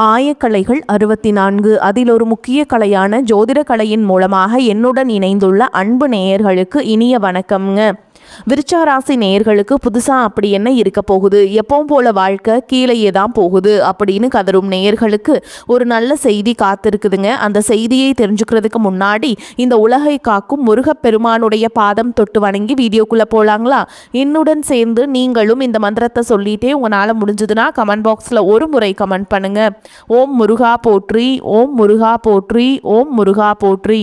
ஆயக்கலைகள் 64. அதில் ஒரு முக்கிய கலையான ஜோதிட கலையின் மூலமாக என்னுடன் இணைந்துள்ள அன்பு நேயர்களுக்கு இனிய வணக்கம்ங்க. விருச்சிக ராசி நேயர்களுக்கு புதுசாக அப்படி என்ன இருக்க போகுது, எப்பவும் போல வாழ்க்கை கீழேயே தான் போகுது அப்படின்னு கதரும் நேயர்களுக்கு ஒரு நல்ல செய்தி காத்திருக்குதுங்க. அந்த செய்தியை தெரிஞ்சுக்கிறதுக்கு முன்னாடி இந்த உலகை காக்கும் முருகப்பெருமானுடைய பாதம் தொட்டு வணங்கி வீடியோக்குள்ளே போகலாங்களா? என்னுடன் சேர்ந்து நீங்களும் இந்த மந்திரத்தை சொல்லிட்டே உங்களால் முடிஞ்சதுன்னா கமெண்ட் பாக்ஸில் ஒரு முறை கமெண்ட் பண்ணுங்க. ஓம் முருகா போற்றி, ஓம் முருகா போற்றி, ஓம் முருகா போற்றி.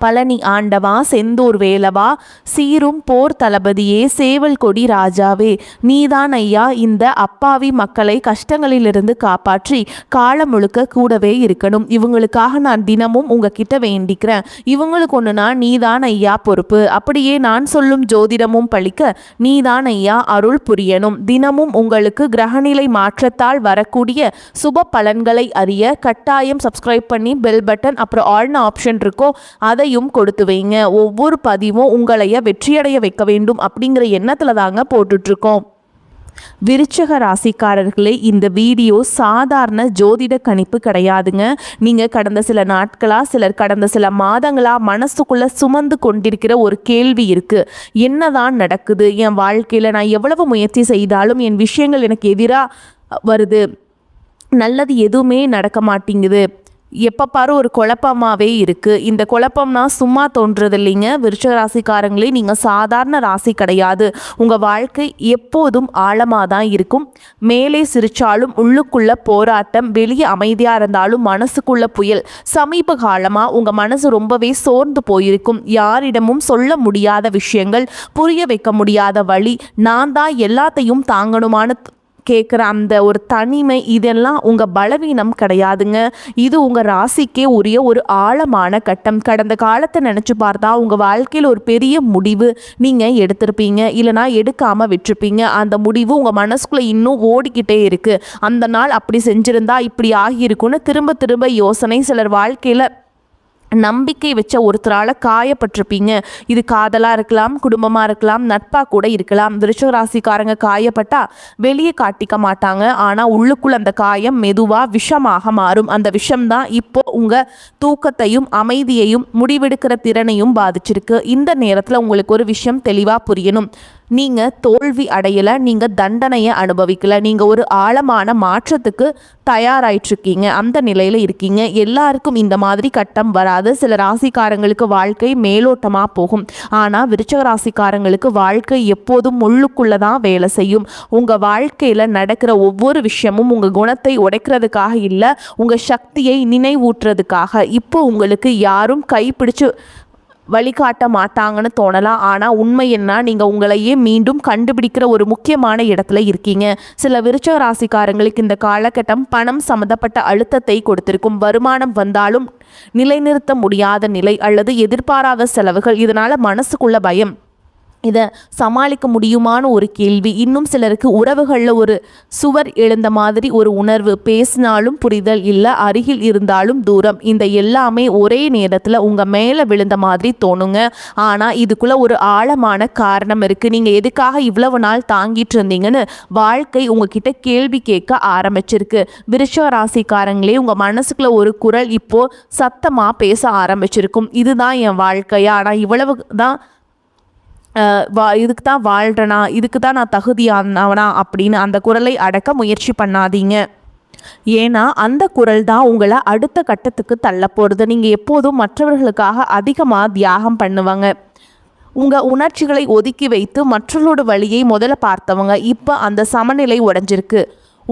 பழனி ஆண்டவா, செந்தூர் வேலவா, சீரும் போர் தளபதியே, சேவல் கொடி ராஜாவே, நீதான் ஐயா இந்த அப்பாவி மக்களை கஷ்டங்களிலிருந்து காப்பாற்றி காலம் முழுக்க கூடவே இருக்கணும். இவங்களுக்காக நான் தினமும் உங்ககிட்ட வேண்டிக்கிறேன். இவங்களுக்கு ஒன்றுனா நீதான் ஐயா பொறுப்பு. அப்படியே நான் சொல்லும் ஜோதிடமும் பழிக்க நீதான் ஐயா அருள் புரியணும். தினமும் உங்களுக்கு கிரகநிலை மாற்றத்தால் வரக்கூடிய சுப பலன்களை அறிய கட்டாயம் சப்ஸ்கிரைப் பண்ணி பெல் பட்டன் அப்புறம் ஆல்னு ஆப்ஷன் இருக்கோ அதையும் கொடுத்து வைங்க. ஒவ்வொரு பதிவும் உங்களைய வெற்றியடைய வைக்க வேண்டும் அப்படிங்கிற எண்ணத்துல தாங்க போட்டுட்ருக்கோம். விருச்சிக ராசிக்காரர்களே, இந்த வீடியோ சாதாரண ஜோதிட கணிப்பு கிடையாதுங்க. நீங்கள் கடந்த சில நாட்களாக, சிலர் கடந்த சில மாதங்களாக மனசுக்குள்ளே சுமந்து கொண்டிருக்கிற ஒரு கேள்வி இருக்குது. என்னதான் நடக்குது என் வாழ்க்கையில்? நான் எவ்வளவு முயற்சி செய்தாலும் என் விஷயங்கள் எனக்கு எதிராக வருது, நல்லது எதுவுமே நடக்க மாட்டேங்குது, எப்போ பாரு ஒரு குழப்பமாகவே இருக்குது. இந்த குழப்பம்னா சும்மா தோன்றது இல்லைங்க. விருச்சிக ராசிக்காரங்களே, நீங்கள் சாதாரண ராசி கிடையாது. உங்கள் வாழ்க்கை எப்போதும் ஆழமாக தான் இருக்கும். மேலே சிரித்தாலும் உள்ளுக்குள்ள போராட்டம், வெளியே அமைதியாக இருந்தாலும் மனசுக்குள்ள புயல். சமீப காலமாக உங்கள் மனசு ரொம்பவே சோர்ந்து போயிருக்கும். யாரிடமும் சொல்ல முடியாத விஷயங்கள், புரிய வைக்க முடியாத வழி, நான் தான் எல்லாத்தையும் தாங்கணுமான்னு கேட்குற அந்த ஒரு தனிமை, இதெல்லாம் உங்கள் பலவீனம் கிடையாதுங்க. இது உங்கள் ராசிக்கே உரிய ஒரு ஆழமான கட்டம். கடந்த காலத்தை நினச்சி பார்த்தா உங்கள் வாழ்க்கையில் ஒரு பெரிய முடிவு நீங்கள் எடுத்திருப்பீங்க, இல்லைனா எடுக்காமல் விட்டுருப்பீங்க. அந்த முடிவு உங்கள் மனசுக்குள்ளே இன்னும் ஓடிக்கிட்டே இருக்குது. அந்த நாள் அப்படி செஞ்சுருந்தா இப்படி ஆகியிருக்குன்னு திரும்ப திரும்ப யோசனை. சிலர் வாழ்க்கையில் நம்பிக்கை வச்ச ஒருத்தரால் காயப்பட்டிருப்பீங்க. இது காதலாக இருக்கலாம், குடும்பமாக இருக்கலாம், நட்பாக கூட இருக்கலாம். விருச்சிக ராசிக்காரங்க காயப்பட்டா வெளியே காட்டிக்க மாட்டாங்க. ஆனால் உள்ளுக்குள்ள அந்த காயம் மெதுவாக விஷமாக மாறும். அந்த விஷம்தான் இப்போ உங்கள் தூக்கத்தையும் அமைதியையும் முடிவெடுக்கிற திறனையும் பாதிச்சிருக்கு. இந்த நேரத்தில் உங்களுக்கு ஒரு விஷயம் தெளிவாக புரியணும். நீங்கள் தோல்வி அடையலை, நீங்கள் தண்டனையை அனுபவிக்கலை. நீங்கள் ஒரு ஆழமான மாற்றத்துக்கு தயாராயிட்ருக்கீங்க, அந்த நிலையில் இருக்கீங்க. எல்லாருக்கும் இந்த மாதிரி கட்டம் வராது. சில ராசிக்காரங்களுக்கு வாழ்க்கை மேலோட்டமாக போகும். ஆனால் விருச்சிக ராசிக்காரங்களுக்கு வாழ்க்கை எப்போதும் உள்ளுக்குள்ளே தான் வேலை செய்யும். உங்கள் வாழ்க்கையில் நடக்கிற ஒவ்வொரு விஷயமும் உங்கள் குணத்தை உடைக்கிறதுக்காக இல்லை, உங்கள் சக்தியை நினைவூட்டுறதுக்காக. இப்போ உங்களுக்கு யாரும் கைப்பிடிச்சு வழிகாட்ட மாட்டாங்கன்னு தோணலாம். ஆனால் உண்மை என்ன, நீங்கள் உங்களையே மீண்டும் கண்டுபிடிக்கிற ஒரு முக்கியமான இடத்துல இருக்கீங்க. சில விருச்சிக ராசிக்காரங்களுக்கு இந்த காலகட்டம் பணம் சம்மந்தப்பட்ட அழுத்தத்தை கொடுத்திருக்கும். வருமானம் வந்தாலும் நிலைநிறுத்த முடியாத நிலை அல்லது எதிர்பாராத செலவுகள், இதனால் மனசுக்குள்ள பயம், இதை சமாளிக்க முடியுமான ஒரு கேள்வி. இன்னும் சிலருக்கு உறவுகளில் ஒரு சுவர் எழுந்த மாதிரி ஒரு உணர்வு, பேசினாலும் புரிதல் இல்லை, அருகில் இருந்தாலும் தூரம். இந்த எல்லாமே ஒரே நேரத்தில் உங்கள் மேலே விழுந்த மாதிரி தோணுங்க. ஆனால் இதுக்குள்ளே ஒரு ஆழமான காரணம் இருக்குது. நீங்கள் எதுக்காக இவ்வளவு நாள் தாங்கிட்டு இருந்தீங்கன்னு வாழ்க்கை உங்ககிட்ட கேள்வி கேட்க ஆரம்பிச்சிருக்கு. விருச்சிக ராசிக்காரங்களே, உங்கள் மனசுக்குள்ள ஒரு குரல் இப்போது சத்தமாக பேச ஆரம்பிச்சிருக்கும். இதுதான் என் வாழ்க்கையா, ஆனால் இவ்வளவு தான் இதுக்கு தான் வாழ்கிறனா, இதுக்கு தான் நான் தகுதியானவனா அப்படின்னு அந்த குரலை அடக்க முயற்சி பண்ணாதீங்க. ஏன்னா அந்த குரல் தான் உங்களை அடுத்த கட்டத்துக்கு தள்ள போகிறது. நீங்கள் எப்போதும் மற்றவர்களுக்காக அதிகமாக தியாகம் பண்ணுவாங்க. உங்கள் உணர்ச்சிகளை ஒதுக்கி வைத்து மற்றவர்களோட வழியை முதல்ல பார்த்தவங்க இப்போ அந்த சமநிலை உடைஞ்சிருக்கு.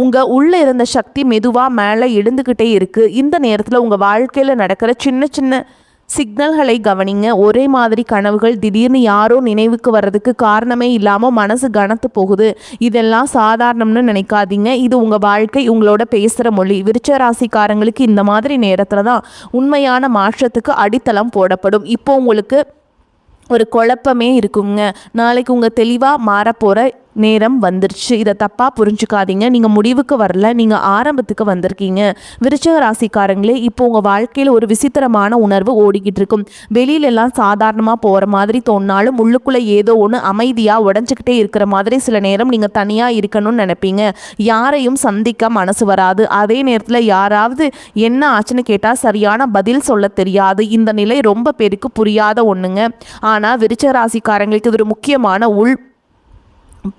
உங்கள் உள்ளே இருந்த சக்தி மெதுவாக மேலே எழுந்துக்கிட்டே இருக்குது. இந்த நேரத்தில் உங்கள் வாழ்க்கையில் நடக்கிற சின்ன சின்ன சிக்னல்களை கவனிங்க. ஒரே மாதிரி கனவுகள், திடீர்னு யாரோ நினைவுக்கு வர்றதுக்கு காரணமே இல்லாமல் மனசு கனத்து போகுது, இதெல்லாம் சாதாரணம்னு நினைக்காதீங்க. இது உங்கள் வாழ்க்கை உங்களோட பேசுகிற மொழி. விருச்சிக ராசிக்காரங்களுக்கு இந்த மாதிரி நேரத்தில் தான் உண்மையான மாற்றத்துக்கு அடித்தளம் போடப்படும். இப்போ உங்களுக்கு ஒரு குழப்பமே இருக்குங்க. நாளைக்கு உங்கள் தெளிவாக மாறப்போகிற நேரம் வந்துருச்சு. இதை தப்பாக புரிஞ்சுக்காதீங்க. நீங்கள் முடிவுக்கு வரல, நீங்கள் ஆரம்பத்துக்கு வந்திருக்கீங்க. விருச்சிக ராசிக்காரங்களே, இப்போ உங்கள் வாழ்க்கையில் ஒரு விசித்திரமான உணர்வு ஓடிக்கிட்டு இருக்கும். வெளியிலெல்லாம் சாதாரணமாக போகிற மாதிரி தோணினாலும் உள்ளுக்குள்ளே ஏதோ ஒன்று அமைதியாக உடஞ்சிக்கிட்டே இருக்கிற மாதிரி சில நேரம் நீங்கள் தனியாக இருக்கணும்னு நினைப்பீங்க. யாரையும் சந்திக்க மனசு வராது. அதே நேரத்தில் யாராவது என்ன ஆச்சுன்னு கேட்டால் சரியான பதில் சொல்ல தெரியாது. இந்த நிலை ரொம்ப பேருக்கு புரியாத ஒன்றுங்க. ஆனால் விருச்சிக ராசிக்காரங்களுக்கு இது ஒரு முக்கியமான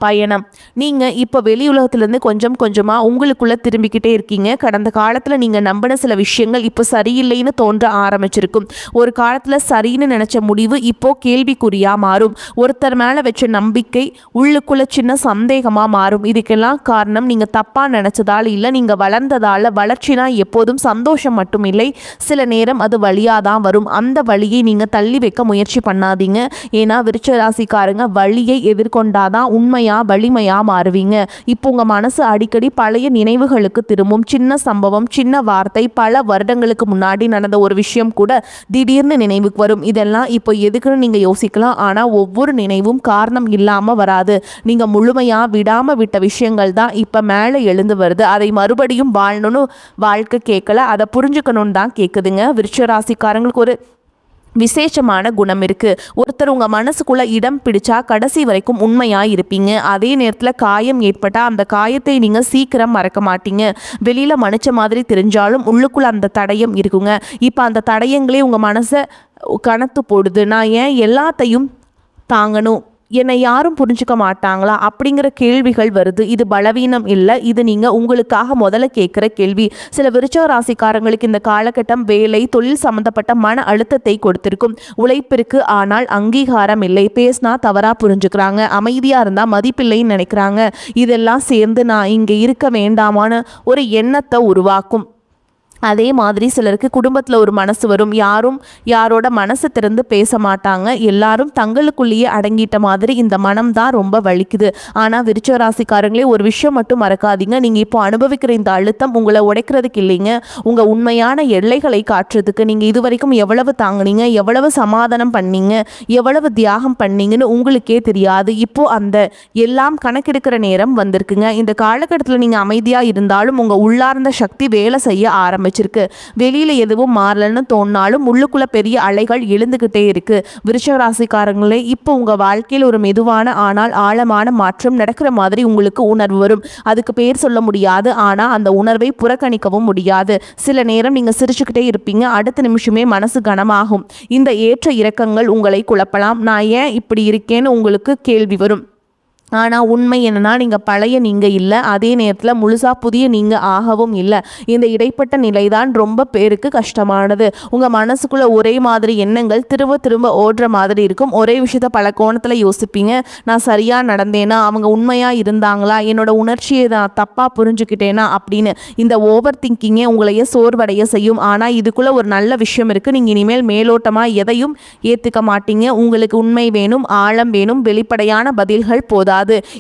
பயணம். நீங்கள் இப்போ வெளி உலகத்திலேருந்து கொஞ்சம் கொஞ்சமாக உங்களுக்குள்ளே திரும்பிக்கிட்டே இருக்கீங்க. கடந்த காலத்தில் நீங்கள் நம்பின சில விஷயங்கள் இப்போ சரியில்லைன்னு தோன்ற ஆரம்பிச்சிருக்கும். ஒரு காலத்தில் சரின்னு நினச்ச முடிவு இப்போ கேள்விக்குறியாக மாறும். ஒருத்தர் மேலே வச்ச நம்பிக்கை உள்ளுக்குள்ளே சின்ன சந்தேகமாக மாறும். இதுக்கெல்லாம் காரணம் நீங்கள் தப்பாக நினச்சதால் இல்லை, நீங்கள் வளர்ந்ததால். வளர்ச்சினா எப்போதும் சந்தோஷம் மட்டும் இல்லை, சில நேரம் அது வழியாக தான் வரும். அந்த வழியை நீங்கள் தள்ளி வைக்க முயற்சி பண்ணாதீங்க. ஏன்னா விருச்சிக ராசிக்காரங்க வழியை எதிர்கொண்டாதான் வலிமையா மாறுவீங்க. இப்போ உங்க மனசு அடிக்கடி பழைய நினைவுகளுக்கு திரும்பும். சின்ன சம்பவம், சின்ன வார்த்தை, பல வருடங்களுக்கு முன்னாடி நடந்த ஒரு விஷயம் கூட திடீர்னு நினைவுக்கு வரும். இதெல்லாம் இப்போ எதுக்குன்னு நீங்க யோசிக்கலாம். ஆனா ஒவ்வொரு நினைவும் காரணம் இல்லாம வராது. நீங்க முழுமையா விடாம விட்ட விஷயங்கள் தான் இப்ப மேலே எழுந்து வருது. அதை மறுபடியும் வாழணும்னு வாழ்க்கை கேட்கல, அதை புரிஞ்சுக்கணும்னு தான் கேட்குதுங்க. விருச்சிக ராசிக்காரங்களுக்கு ஒரு விசேஷமான குணம் இருக்கு. ஒருத்தர் உங்க மனசுக்குள்ள இடம் பிடிச்சா கடைசி வரைக்கும் உண்மையா இருப்பீங்க. அதே நேரத்தில் காயம் ஏற்பட்டா அந்த காயத்தை நீங்க சீக்கிரம் மறக்க மாட்டீங்க. வெளியில மன்னிச்ச மாதிரி தெரிஞ்சாலும் உள்ளுக்குள்ள அந்த தடயம் இருக்குங்க. இப்போ அந்த தடயங்களே உங்க மனசை கனத்து போடுது. நான் ஏன் எல்லாத்தையும் தாங்கணும், என்னை யாரும் புரிஞ்சுக்க மாட்டாங்களா அப்படிங்கிற கேள்விகள் வருது. இது பலவீனம் இல்லை, இது நீங்கள் உங்களுக்காக முதல்ல கேட்குற கேள்வி. சில விருச்சிக ராசிக்காரங்களுக்கு இந்த காலகட்டம் வேலை, தொழில் சம்மந்தப்பட்ட மன அழுத்தத்தை கொடுத்திருக்கும். உழைப்பிற்கு ஆனால் அங்கீகாரம் இல்லை, பேசினா தவறாக புரிஞ்சுக்கிறாங்க, அமைதியாக இருந்தால் மதிப்பில்லைன்னு நினைக்கிறாங்க. இதெல்லாம் சேர்ந்து நான் இங்கே இருக்க வேண்டாமான ஒரு எண்ணத்தை உருவாக்கும். அதே மாதிரி சிலருக்கு குடும்பத்தில் ஒரு மனசு வரும். யாரோட மனசு திறந்து பேச மாட்டாங்க. எல்லாரும் தங்களுக்குள்ளேயே அடங்கிட்ட மாதிரி இந்த மனம் தான் ரொம்ப வலிக்குது. ஆனால் விருச்சிக ராசிக்காரங்களே, ஒரு விஷயம் மட்டும் மறக்காதீங்க. நீங்கள் இப்போ அனுபவிக்கிற இந்த அழுத்தம் உங்களை உடைக்கிறதுக்கு இல்லைங்க, உங்கள் உண்மையான எல்லைகளை காட்டுறதுக்கு. நீங்கள் இது வரைக்கும் எவ்வளவு தாங்கினீங்க, எவ்வளவு சமாதானம் பண்ணீங்க, எவ்வளவு தியாகம் பண்ணீங்கன்னு உங்களுக்கே தெரியாது. இப்போ அந்த எல்லாம் கணக்கெடுக்கிற நேரம் வந்திருக்குங்க. இந்த காலகட்டத்தில் நீங்கள் அமைதியாக இருந்தாலும் உங்கள் உள்ளார்ந்த சக்தி வேலை செய்ய ஆரம்பிச்சிருக்கு. வெளியில எதுவும் மாறலன்னு தோணினாலும் உள்ளுக்குள்ள பெரிய அலைகள் எழுந்துகிட்டே இருக்கு. விருச்சிக ராசிக்காரங்களே, இப்போ உங்க வாழ்க்கையில் ஒரு மெதுவான ஆனால் ஆழமான மாற்றம் நடக்கிற மாதிரி உங்களுக்கு உணர்வு வரும். அதுக்கு பேர் சொல்ல முடியாது, ஆனா அந்த உணர்வை புறக்கணிக்கவும் முடியாது. சில நேரம் நீங்க சிரிச்சுக்கிட்டே இருப்பீங்க, அடுத்த நிமிஷமே மனசு கனமாகும். இந்த ஏற்ற இறக்கங்கள் உங்களை குழப்பலாம். நான் ஏன் இப்படி இருக்கேன்னு உங்களுக்கு கேள்வி வரும். ஆனால் உண்மை என்னன்னா, நீங்கள் பழைய நீங்கள் இல்லை, அதே நேரத்தில் முழுசாக புதிய நீங்கள் ஆகவும் இல்லை. இந்த இடைப்பட்ட நிலை தான் ரொம்ப பேருக்கு கஷ்டமானது. உங்கள் மனசுக்குள்ளே ஒரே மாதிரி எண்ணங்கள் திரும்ப திரும்ப ஓடுற மாதிரி இருக்கும். ஒரே விஷயத்த பல கோணத்தில் யோசிப்பீங்க. நான் சரியாக நடந்தேனா, அவங்க உண்மையாக இருந்தாங்களா, என்னோட உணர்ச்சியை நான் தப்பாக புரிஞ்சுக்கிட்டேனா அப்படின்னு. இந்த ஓவர் திங்கிங்கே உங்களையே சோர்வடைய செய்யும். ஆனால் இதுக்குள்ளே ஒரு நல்ல விஷயம் இருக்குது. நீங்கள் இனிமேல் மேலோட்டமாக எதையும் ஏற்றுக்க மாட்டீங்க. உங்களுக்கு உண்மை வேணும், ஆழம் வேணும், வெளிப்படையான பதில்கள் போதாது.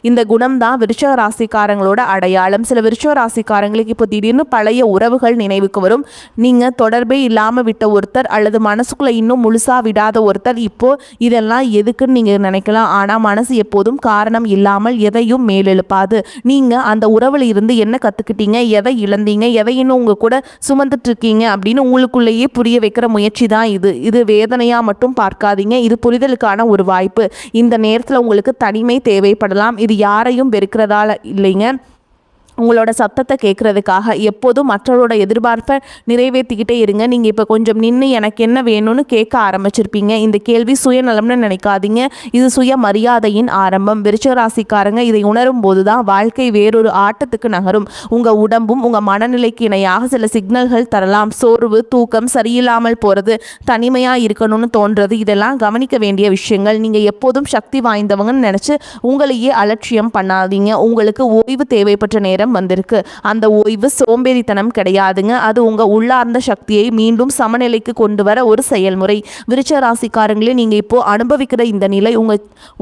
இந்த குணம் தான் விருச்சிக ராசிக்காரங்களோட அடையாளம். சில விருச்சிக ராசிக்காரங்களுக்கு இப்போ திடீர்னு பழைய உறவுகள் நினைவுக்கு வரும். நீங்க தொடர்பே இல்லாம விட்ட ஒருத்தர் அல்லது மனசுக்குள்ள இன்னும் முழுசா விடாத ஒருத்தர். இப்போ இதெல்லாம் எதுக்குன்னு நீங்க நினைக்கலாம். ஆனா மனசு எப்போதும் காரணம் இல்லாமல் எதையும் மேலெழுப்பாது. நீங்க அந்த உறவுல இருந்து என்ன கத்துக்கிட்டீங்க, எதை இழந்தீங்க, எதை இன்னும் உங்க கூட சுமந்துட்டு இருக்கீங்க அப்படின்னு உங்களுக்குள்ளேயே புரிய வைக்கிற முயற்சி தான் இது. இது வேதனையா மட்டும் பார்க்காதீங்க, இது புரிதலுக்கான ஒரு வாய்ப்பு. இந்த நேரத்தில் உங்களுக்கு தனிமை தேவைப்படும். இது யாரையும் வெறுக்கிறதால இல்லைங்க, உங்களோட சத்தத்தை கேட்குறதுக்காக. எப்போதும் மற்றவரோட எதிர்பார்ப்பை நிறைவேற்றிக்கிட்டே இருங்க. நீங்கள் இப்போ கொஞ்சம் நின்று எனக்கு என்ன வேணும்னு கேட்க ஆரம்பிச்சிருப்பீங்க. இந்த கேள்வி சுயநலம்னு நினைக்காதீங்க, இது சுய மரியாதையின் ஆரம்பம். விருச்சிக ராசிக்காரங்க இதை உணரும் போது தான் வாழ்க்கை வேறொரு ஆட்டத்துக்கு நகரும். உங்கள் உடம்பும் உங்கள் மனநிலைக்கு இணையாக சில சிக்னல்கள் தரலாம். சோர்வு, தூக்கம் சரியில்லாமல் போகிறது, தனிமையாக இருக்கணும்னு தோன்றது, இதெல்லாம் கவனிக்க வேண்டிய விஷயங்கள். நீங்கள் எப்போதும் சக்தி வாய்ந்தவங்கன்னு நினச்சி உங்களையே அலட்சியம் பண்ணாதீங்க. உங்களுக்கு ஓய்வு தேவைப்பட்ட நேரம் நேரம் வந்திருக்கு. அந்த ஓய்வு சோம்பேறித்தனம் கிடையாதுங்க. அது உங்கள் உள்ளார்ந்த சக்தியை மீண்டும் சமநிலைக்கு கொண்டு வர ஒரு செயல்முறை. விருச்ச ராசிக்காரங்களே, நீங்கள் இப்போது அனுபவிக்கிற இந்த நிலை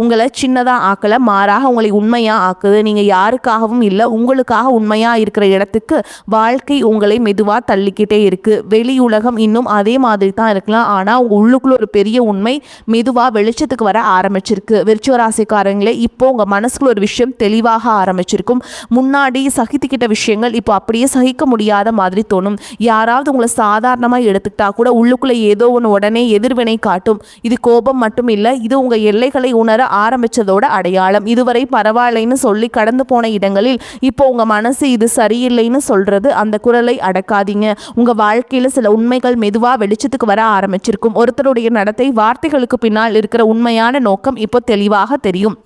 உங்களை சின்னதாக ஆக்கலை, மாறாக உங்களை உண்மையாக ஆக்குது. நீங்கள் யாருக்காகவும் இல்லை, உங்களுக்காக உண்மையாக இருக்கிற இடத்துக்கு வாழ்க்கை உங்களை மெதுவாக தள்ளிக்கிட்டே இருக்குது. வெளி உலகம் இன்னும் அதே மாதிரி தான் இருக்கலாம், ஆனால் உங்கள் உள்ளுக்குள்ள ஒரு பெரிய உண்மை மெதுவாக வெளிச்சத்துக்கு வர ஆரம்பிச்சிருக்கு. விருச்சிக ராசிக்காரங்களே, இப்போ உங்கள் மனசுக்குள்ள ஒரு விஷயம் தெளிவாக ஆரம்பிச்சிருக்கும். முன்னாடி சகித்துக்கிட்ட விஷயங்கள் இப்போ அப்படியே சகிக்க முடியாத மாதிரி தோணும். யாராவது உங்களை சாதாரணமாக எடுத்துக்கிட்டா கூட உள்ளுக்குள்ளே ஏதோ ஒன்று உடனே எதிர்வினை காட்டும். இது கோபம் மட்டும் இல்லை, இது உங்கள் எல்லைகளை உணர ஆரம்பித்ததோட அடையாளம். இதுவரை பரவாயில்லைன்னு சொல்லி கடந்து போன இடங்களில் இப்போ உங்கள் மனசு இது சரியில்லைன்னு சொல்கிறது. அந்த குரலை அடக்காதீங்க. உங்கள் வாழ்க்கையில் சில உண்மைகள் மெதுவாக வெளிச்சத்துக்கு வர ஆரம்பிச்சிருக்கும். ஒருத்தருடைய நடத்தை, வார்த்தைகளுக்கு பின்னால் இருக்கிற உண்மையான நோக்கம் இப்போ தெளிவாக தெரியும்.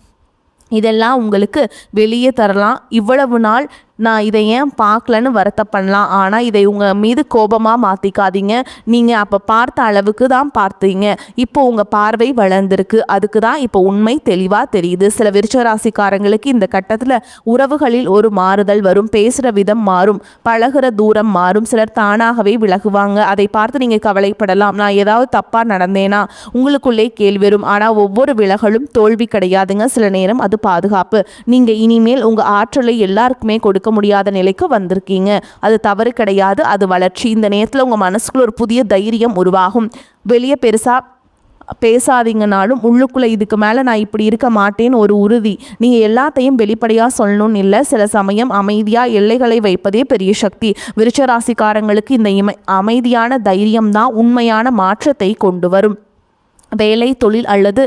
இதெல்லாம் உங்களுக்கு வெளியே தரலாம். இவ்வளவு நாள் நான் இதை ஏன் பார்க்கலன்னு வருத்தப்படலாம், ஆனால் இதை உங்கள் மீது கோபமாக மாற்றிக்காதீங்க. நீங்கள் அப்போ பார்த்த அளவுக்கு தான் பார்த்தீங்க, இப்போ உங்கள் பார்வை வளர்ந்துருக்கு. அதுக்கு தான் இப்போ உண்மை தெளிவாக தெரியுது. சில விருச்சிக ராசிக்காரங்களுக்கு இந்த கட்டத்தில் உறவுகளில் ஒரு மாறுதல் வரும். பேசுகிற விதம் மாறும், பழகுற தூரம் மாறும். சிலர் தானாகவே விலகுவாங்க. அதை பார்த்து நீங்கள் கவலைப்படலாம். நான் ஏதாவது தப்பாக நடந்தேனா உங்களுக்குள்ளே கேள்வி வரும். ஆனால் ஒவ்வொரு விலகலும் தோல்வி கிடையாதுங்க. சில நேரம் அது பாதுகாப்பு. நீங்கள் இனிமேல் உங்கள் ஆற்றலை எல்லாருக்குமே கொடுக்க முடியாத நிலைக்கு வந்திருக்கீங்க. அது தவறு கிடையாது, அது வளர்ச்சி. இந்த நேரத்தில் உங்கள் மனசுக்குள்ள ஒரு புதிய தைரியம் உருவாகும். வெளியே பெருசாக பேசாதீங்கனாலும் உள்ளுக்குள்ளே இதுக்கு மேலே நான் இப்படி இருக்க மாட்டேன்னு ஒரு உறுதி. நீங்கள் எல்லாத்தையும் வெளிப்படையாக சொல்லணும்னு இல்லை, சில சமயம் அமைதியாக எல்லைகளை வைப்பதே பெரிய சக்தி. விருச்சிக ராசிக்காரங்களுக்கு இந்த அமைதியான தைரியம் தான் உண்மையான மாற்றத்தை கொண்டு வரும். வேலை, தொழில் அல்லது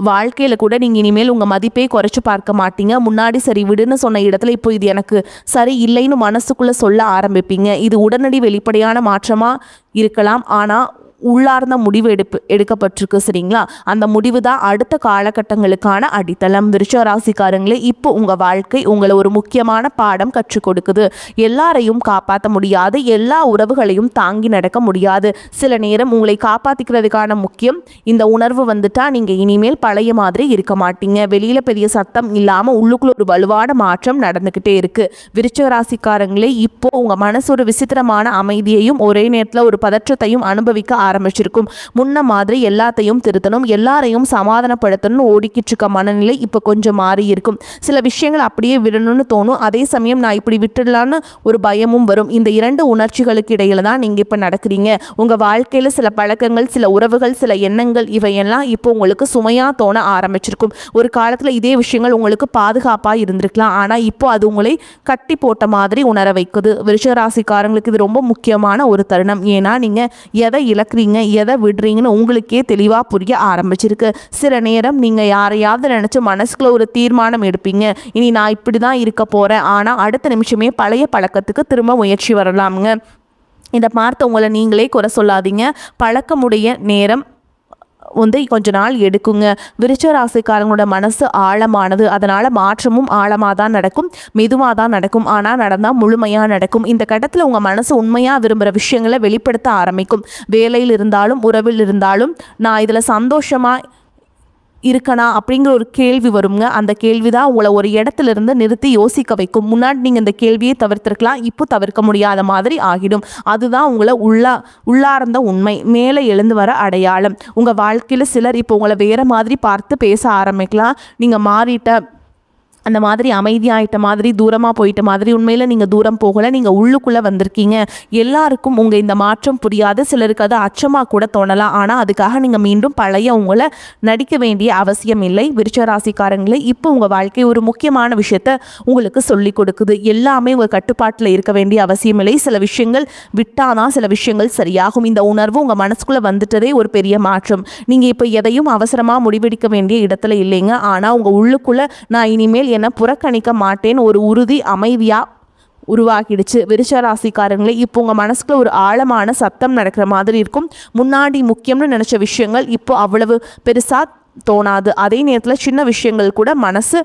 வாழ்க்கையில் கூட நீங்கள் இனிமேல் உங்கள் மதிப்பை குறைச்சி பார்க்க மாட்டீங்க. முன்னாடி சரி விடுன்னு சொன்ன இடத்துல இப்போ இது எனக்கு சரி இல்லைன்னு மனசுக்குள்ளே சொல்ல ஆரம்பிப்பீங்க. இது உடனடி வெளிப்படையான மாற்றமாக இருக்கலாம், ஆனால் உள்ளார்ந்த முடிவு எடுக்கப்பட்டிருக்கு. சரிங்களா? அந்த முடிவு தான் அடுத்த காலகட்டங்களுக்கான அடித்தளம். விருச்சிக ராசிக்காரங்களே, இப்போ உங்கள் வாழ்க்கை உங்களை ஒரு முக்கியமான பாடம் கற்றுக் கொடுக்குது. எல்லாரையும் காப்பாற்ற முடியாது, எல்லா உறவுகளையும் தாங்கி நடக்க முடியாது. சில நேரம் உங்களை காப்பாற்றிக்கிறதுக்கான முக்கியம் இந்த உணர்வு வந்துட்டா நீங்கள் இனிமேல் பழைய மாதிரி இருக்க மாட்டீங்க. வெளியில் பெரிய சத்தம் இல்லாமல் உள்ளுக்குள்ள ஒரு வலுவான மாற்றம் நடந்துக்கிட்டே இருக்குது. விருச்சிக ராசிக்காரங்களே, இப்போ உங்கள் மனசு ஒரு விசித்திரமான அமைதியையும் ஒரே நேரத்தில் ஒரு பதற்றத்தையும் அனுபவிக்க ஆரம்பிச்சிருக்கும். முன்ன மாதிரி எல்லாத்தையும் திருத்தணும், எல்லாரையும் சமாதானப்படுத்தணும்னு ஓடிக்கிட்டு இருக்க மனநிலை இப்போ கொஞ்சம் மாறி இருக்கும். சில விஷயங்கள் அப்படியே விடணும்னு தோணும், அதே சமயம் நான் இப்படி விட்டுடலான்னு ஒரு பயமும் வரும். இந்த இரண்டு உணர்ச்சிகளுக்கு இடையில தான் நீங்கள் இப்போ நடக்கிறீங்க. உங்கள் வாழ்க்கையில் சில பழக்கங்கள், சில உறவுகள், சில எண்ணங்கள் இவையெல்லாம் இப்போ உங்களுக்கு சுமையாக தோண ஆரம்பிச்சிருக்கும். ஒரு காலத்தில் இதே விஷயங்கள் உங்களுக்கு பாதுகாப்பாக இருந்திருக்கலாம், ஆனால் இப்போ அது உங்களை கட்டி போட்ட மாதிரி உணர வைக்குது. விருச்சிக ராசிக்காரங்களுக்கு இது ரொம்ப முக்கியமான ஒரு தருணம். ஏன்னா நீங்கள் எதை இழக்கிறீங்க, எதை விடுறீங்கன்னு உங்களுக்கே தெளிவாக புரிய ஆரம்பிச்சிருக்கு. சில நேரம் நீங்கள் யாரையாவது நினச்சி மனசுக்குள்ள ஒரு தீர்மானம் எடுப்பீங்க, இனி நான் இப்படி தான் இருக்க போகிறேன். ஆனால் அடுத்த நிமிஷமே பழைய பழக்கத்துக்கு திரும்ப முயற்சி வரலாமுங்க. இதை பார்த்து உங்களை நீங்களே குறை சொல்லாதீங்க. பழக்கமுடைய நேரம் கொஞ்ச நாள் எடுக்குங்க. விருச்சிக ராசிக்காரங்களோட மனசு ஆழமானது, அதனால் மாற்றமும் ஆழமாக தான் நடக்கும், மெதுவாக தான் நடக்கும். ஆனால் நடந்தால் முழுமையாக நடக்கும். இந்த கட்டத்தில் உங்கள் மனசு உண்மையாக விரும்புகிற விஷயங்களை வெளிப்படுத்த ஆரம்பிக்கும். வேலையில் இருந்தாலும் உறவில் இருந்தாலும் நான் இதில் சந்தோஷமாக இருக்கனா அப்படிங்கிற ஒரு கேள்வி வருங்க. அந்த கேள்வி தான் உங்களை ஒரு இடத்துல இருந்து நிறுத்தி யோசிக்க வைக்கும். முன்னாடி நீங்கள் இந்த கேள்வியை தவிர்த்திருக்கலாம், இப்போ தவிர்க்க முடியாத மாதிரி ஆகிடும். அதுதான் உங்களை உள்ளார்ந்த உண்மை, மேலே எழுந்து வர அடையாளம். உங்கள் வாழ்க்கையில் சிலர் இப்போ உங்களை வேறு மாதிரி பார்த்து பேச ஆரம்பிக்கலாம். நீங்கள் மாறிட்ட அந்த மாதிரி அமைதியாகிட்ட மாதிரி, தூரமாக போயிட்ட மாதிரி. உண்மையில் நீங்கள் தூரம் போகலை, நீங்கள் உள்ளுக்குள்ளே வந்திருக்கீங்க. எல்லாருக்கும் உங்கள் இந்த மாற்றம் புரியாது, சிலருக்கு அது அச்சமாக கூட தோணலாம். ஆனால் அதுக்காக நீங்கள் மீண்டும் பழைய உங்களை நடிக்க வேண்டிய அவசியம் இல்லை. விருச்சிக ராசிக்காரங்களே, இப்போ உங்கள் வாழ்க்கை ஒரு முக்கியமான விஷயத்த உங்களுக்கு சொல்லி கொடுக்குது. எல்லாமே உங்கள் கட்டுப்பாட்டில் இருக்க வேண்டிய அவசியம் இல்லை. சில விஷயங்கள் விட்டாதான் சில விஷயங்கள் சரியாகும். இந்த உணர்வு உங்கள் மனசுக்குள்ளே வந்துட்டதே ஒரு பெரிய மாற்றம். நீங்கள் இப்போ எதையும் அவசரமாக முடிவெடுக்க வேண்டிய இடத்துல இல்லைங்க. ஆனால் உங்கள் உள்ளுக்குள்ளே நான் இனிமேல் என்ன புறக்கணிக்க மாட்டேன்னு ஒரு உறுதி அமைதியாக உருவாகிடுச்சு. விருச்சிக ராசிக்காரங்களே, இப்போ உங்கள் மனசுக்குள்ள ஒரு ஆழமான சத்தம் நடக்கிற மாதிரி இருக்கும். முன்னாடி முக்கியம்னு நினச்ச விஷயங்கள் இப்போ அவ்வளவு பெருசாக தோணாது. அதே நேரத்தில் சின்ன விஷயங்கள் கூட மனசு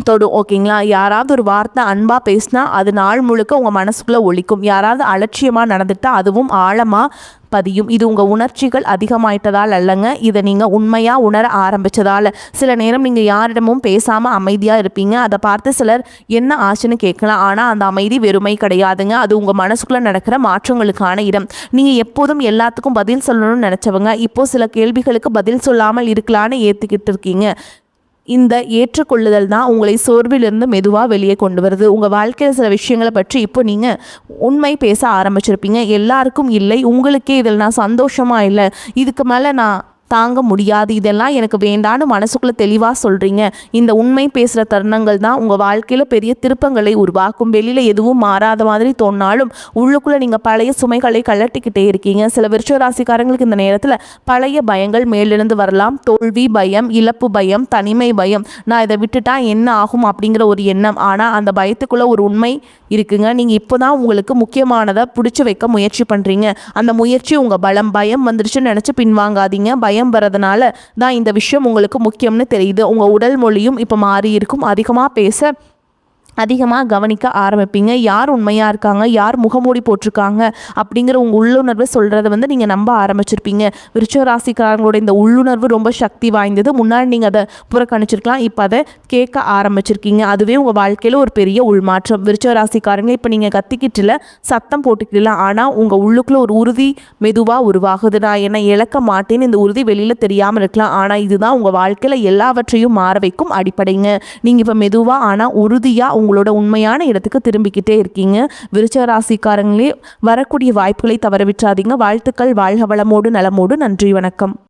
தொடும். ஓகேங்களா? யாராவது ஒரு வார்த்தை அன்பாக பேசினா அது நாள் முழுக்க உங்கள் மனசுக்குள்ளே ஒலிக்கும். யாராவது அலட்சியமாக நடந்துட்டால் அதுவும் ஆழமாக பதியும். இது உங்கள் உணர்ச்சிகள் அதிகமாயிட்டதால் அல்லங்க, இதை நீங்கள் உண்மையாக உணர ஆரம்பித்ததால். சில நேரம் நீங்கள் யாரிடமும் பேசாமல் அமைதியாக இருப்பீங்க. அதை பார்த்து சிலர் என்ன ஆச்சுன்னு கேட்கலாம். ஆனால் அந்த அமைதி வெறுமை கிடையாதுங்க, அது உங்கள் மனசுக்குள்ளே நடக்கிற மாற்றங்களுக்கான இடம். நீங்கள் எப்போதும் எல்லாத்துக்கும் பதில் சொல்லணும்னு நினச்சவங்க இப்போ சில கேள்விகளுக்கு பதில் சொல்லாமல் இருக்கலான்னு ஏற்றுக்கிட்டு இருக்கீங்க. இந்த ஏற்றுக்கொள்ளுதல் தான் உங்களை சோர்விலிருந்து மெதுவாக வெளியே கொண்டு வருது. உங்கள் வாழ்க்கையில் சில விஷயங்களை பற்றி இப்போ நீங்கள் உண்மை பேச ஆரம்பிச்சிருப்பீங்க. எல்லாருக்கும் இல்லை, உங்களுக்கே இதில் நான் சந்தோஷமாக இல்லை, இதுக்கு மேலே நான் தாங்க முடியாது, இதெல்லாம் எனக்கு வேண்டான்னு மனசுக்குள்ளே தெளிவாக சொல்கிறீங்க. இந்த உண்மை பேசுகிற தருணங்கள் தான் உங்கள் வாழ்க்கையில் பெரிய திருப்பங்களை உருவாக்கும். வெளியில் எதுவும் மாறாத மாதிரி தோணினாலும் உள்ளுக்குள்ளே நீங்கள் பழைய சுமைகளை கழட்டிக்கிட்டே இருக்கீங்க. சில விருச்சிக ராசிக்காரங்களுக்கு இந்த நேரத்தில் பழைய பயங்கள் மேலிருந்து வரலாம். தோல்வி பயம், இழப்பு பயம், தனிமை பயம், நான் இதை விட்டுட்டா என்ன ஆகும் அப்படிங்கிற ஒரு எண்ணம். ஆனால் அந்த பயத்துக்குள்ளே ஒரு உண்மை இருக்குங்க. நீங்கள் இப்போ தான் உங்களுக்கு முக்கியமானதை பிடிச்சி வைக்க முயற்சி பண்ணுறீங்க. அந்த முயற்சி உங்கள் பலம். பயம் வந்துருச்சுன்னு நினச்சி பின்வாங்காதீங்க. பயம் வரதுனால தான் இந்த விஷயம் உங்களுக்கு முக்கியம்னு தெரியுது. உங்கள் உடல் மொழியும் இப்போ மாறி இருக்கும். அதிகமாக பேச, அதிகமாக கவனிக்க ஆரம்பிப்பீங்க. யார் உண்மையாக இருக்காங்க, யார் முகமூடி போட்டிருக்காங்க அப்படிங்கிற உங்கள் உள்ளுணர்வு சொல்கிறத நீங்கள் நம்ப ஆரம்பிச்சிருப்பீங்க. விருச்சிக ராசிக்காரங்களோட இந்த உள்ளுணர்வு ரொம்ப சக்தி வாய்ந்தது. முன்னாடி நீங்கள் அதை புறக்கணிச்சிருக்கலாம், இப்போ அதை கேட்க ஆரம்பிச்சிருக்கீங்க. அதுவே உங்கள் வாழ்க்கையில் ஒரு பெரிய உள்மாற்றம். விருச்சிக ராசிக்காரங்க இப்போ நீங்கள் கத்திக்கிட்டுல சத்தம் போட்டுக்கலாம், ஆனால் உங்கள் உள்ளுக்குள்ளே ஒரு உறுதி மெதுவாக உருவாகுது. நான் என்னை இழக்க மாட்டேன்னு இந்த உறுதி வெளியில் தெரியாமல் இருக்கலாம், ஆனால் இதுதான் உங்கள் வாழ்க்கையில் எல்லாவற்றையும் மாற வைக்கும் அடிப்படைங்க. நீங்கள் இப்போ மெதுவாக ஆனால் உறுதியாக உங்களோட உண்மையான இடத்துக்கு திரும்பிக்கிட்டே இருக்கீங்க. விருச்சிக ராசிக்காரங்களே, வரக்கூடிய வாய்ப்புகளை தவற விட்டுறாதீங்க. வாழ்த்துக்கள். வாழ்க வளமோடு நலமோடு. நன்றி, வணக்கம்.